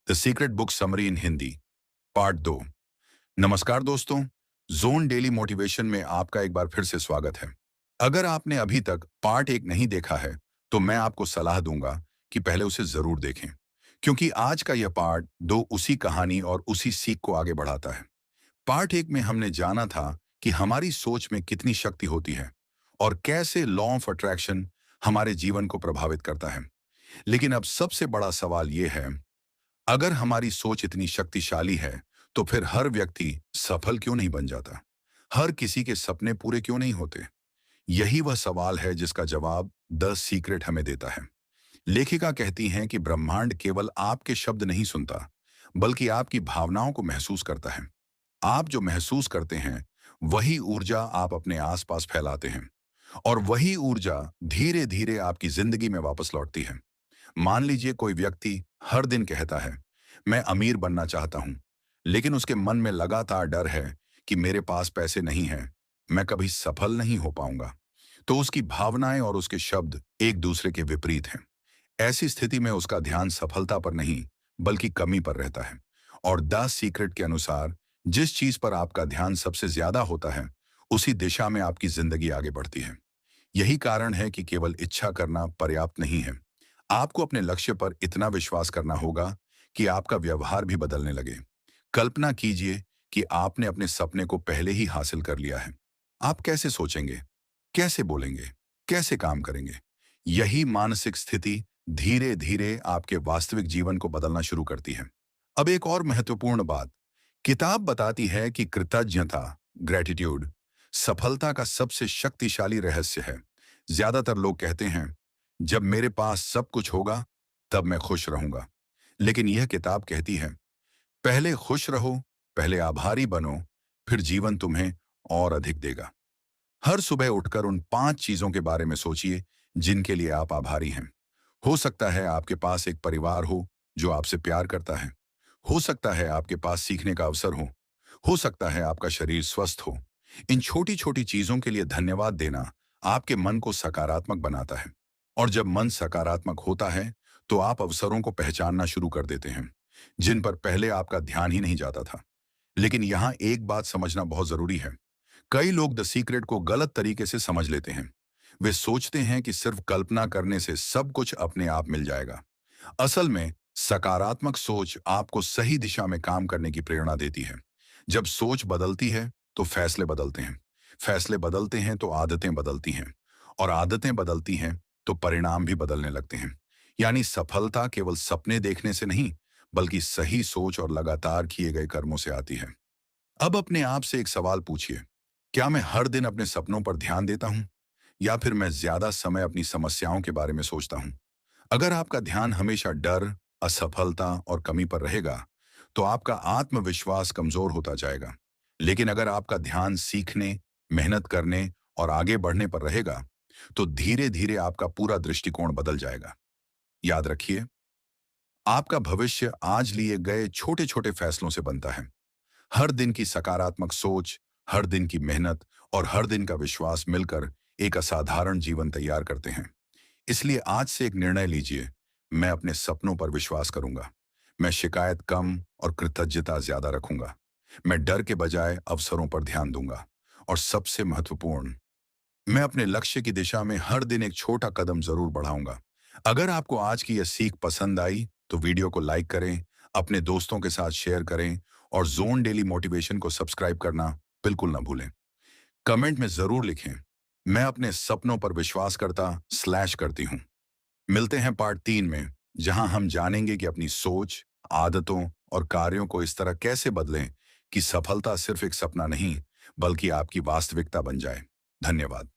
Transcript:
The secret book summary in Hindi part 2। नमस्कार दोस्तों, zone daily motivation में आपका एक बार फिर से स्वागत है। अगर आपने अभी तक पार्ट 1 नहीं देखा है तो मैं आपको सलाह दूंगा कि पहले उसे जरूर देखें, क्योंकि आज का यह पार्ट 2 उसी कहानी और उसी सीख को आगे बढ़ाता है। पार्ट 1 में हमने जाना था कि हमारी सोच में कितनी शक्ति होती है और कैसे लॉ ऑफ अट्रैक्शन हमारे जीवन को प्रभावित करता है। लेकिन अब सबसे बड़ा सवाल यह है, अगर हमारी सोच इतनी शक्तिशाली है तो फिर हर व्यक्ति सफल क्यों नहीं बन जाता? हर किसी के सपने पूरे क्यों नहीं होते? यही वह सवाल है जिसका जवाब द सीक्रेट हमें देता है। लेखिका कहती हैं कि ब्रह्मांड केवल आपके शब्द नहीं सुनता, बल्कि आपकी भावनाओं को महसूस करता है। आप जो महसूस करते हैं वही ऊर्जा आप अपने आसपास फैलाते हैं, और वही ऊर्जा धीरे धीरे आपकी जिंदगी में वापस लौटती है। मान लीजिए कोई व्यक्ति हर दिन कहता है, मैं अमीर बनना चाहता हूं, लेकिन उसके मन में लगातार डर है कि मेरे पास पैसे नहीं हैं, मैं कभी सफल नहीं हो पाऊंगा। तो उसकी भावनाएं और उसके शब्द एक दूसरे के विपरीत हैं। ऐसी स्थिति में उसका ध्यान सफलता पर नहीं, बल्कि कमी पर रहता है। और द सीक्रेट के अनुसार जिस चीज पर आपका ध्यान सबसे ज्यादा होता है, उसी दिशा में आपकी जिंदगी आगे बढ़ती है। यही कारण है कि केवल इच्छा करना पर्याप्त नहीं है। आपको अपने लक्ष्य पर इतना विश्वास करना होगा कि आपका व्यवहार भी बदलने लगे। कल्पना कीजिए कि आपने अपने सपने को पहले ही हासिल कर लिया है। आप कैसे सोचेंगे, कैसे बोलेंगे, कैसे काम करेंगे? यही मानसिक स्थिति धीरे धीरे आपके वास्तविक जीवन को बदलना शुरू करती है। अब एक और महत्वपूर्ण बात, किताब बताती है कि कृतज्ञता, ग्रेटिट्यूड, सफलता का सबसे शक्तिशाली रहस्य है। ज्यादातर लोग कहते हैं, जब मेरे पास सब कुछ होगा तब मैं खुश रहूंगा। लेकिन यह किताब कहती है, पहले खुश रहो, पहले आभारी बनो, फिर जीवन तुम्हें और अधिक देगा। हर सुबह उठकर उन 5 चीजों के बारे में सोचिए जिनके लिए आप आभारी हैं। हो सकता है आपके पास एक परिवार हो जो आपसे प्यार करता है। हो सकता है आपके पास सीखने का अवसर हो सकता है आपका शरीर स्वस्थ हो। इन छोटी छोटी चीजों के लिए धन्यवाद देना आपके मन को सकारात्मक बनाता है। और जब मन सकारात्मक होता है तो आप अवसरों को पहचानना शुरू कर देते हैं जिन पर पहले आपका ध्यान ही नहीं जाता था। लेकिन यहाँ एक बात समझना बहुत जरूरी है। कई लोग द सीक्रेट को गलत तरीके से समझ लेते हैं। वे सोचते हैं कि सिर्फ कल्पना करने से सब कुछ अपने आप मिल जाएगा। असल में सकारात्मक सोच आपको सही दिशा में काम करने की प्रेरणा देती है। जब सोच बदलती है तो फैसले बदलते हैं, फैसले बदलते हैं तो आदतें बदलती हैं, और आदतें बदलती हैं तो परिणाम भी बदलने लगते हैं। यानी सफलता केवल सपने देखने से नहीं, बल्कि सही सोच और लगातार किए गए कर्मों से आती है। अब अपने आप से एक सवाल पूछिए, क्या मैं हर दिन अपने सपनों पर ध्यान देता हूं, या फिर मैं ज्यादा समय अपनी समस्याओं के बारे में सोचता हूं? अगर आपका ध्यान हमेशा डर, असफलता और कमी पर रहेगा, तो आपका आत्मविश्वास कमजोर होता जाएगा। लेकिन अगर आपका ध्यान सीखने, मेहनत करने और आगे बढ़ने पर रहेगा, तो धीरे धीरे आपका पूरा दृष्टिकोण बदल जाएगा। याद रखिए, आपका भविष्य आज लिए गए छोटे छोटे फैसलों से बनता है। हर दिन की सकारात्मक सोच, हर दिन की मेहनत और हर दिन का विश्वास मिलकर एक असाधारण जीवन तैयार करते हैं। इसलिए आज से एक निर्णय लीजिए, मैं अपने सपनों पर विश्वास करूंगा। मैं शिकायत कम और कृतज्ञता ज्यादा रखूंगा। मैं डर के बजाय अवसरों पर ध्यान दूंगा। और सबसे महत्वपूर्ण, मैं अपने लक्ष्य की दिशा में हर दिन एक छोटा कदम जरूर बढ़ाऊंगा। अगर आपको आज की यह सीख पसंद आई तो वीडियो को लाइक करें, अपने दोस्तों के साथ शेयर करें, और जोन डेली मोटिवेशन को सब्सक्राइब करना बिल्कुल ना भूलें। कमेंट में जरूर लिखें, मैं अपने सपनों पर विश्वास करता स्लैश करती हूँ। मिलते हैं पार्ट 3 में, जहां हम जानेंगे कि अपनी सोच, आदतों और कार्यों को इस तरह कैसे बदलें कि सफलता सिर्फ एक सपना नहीं, बल्कि आपकी वास्तविकता बन जाए। धन्यवाद।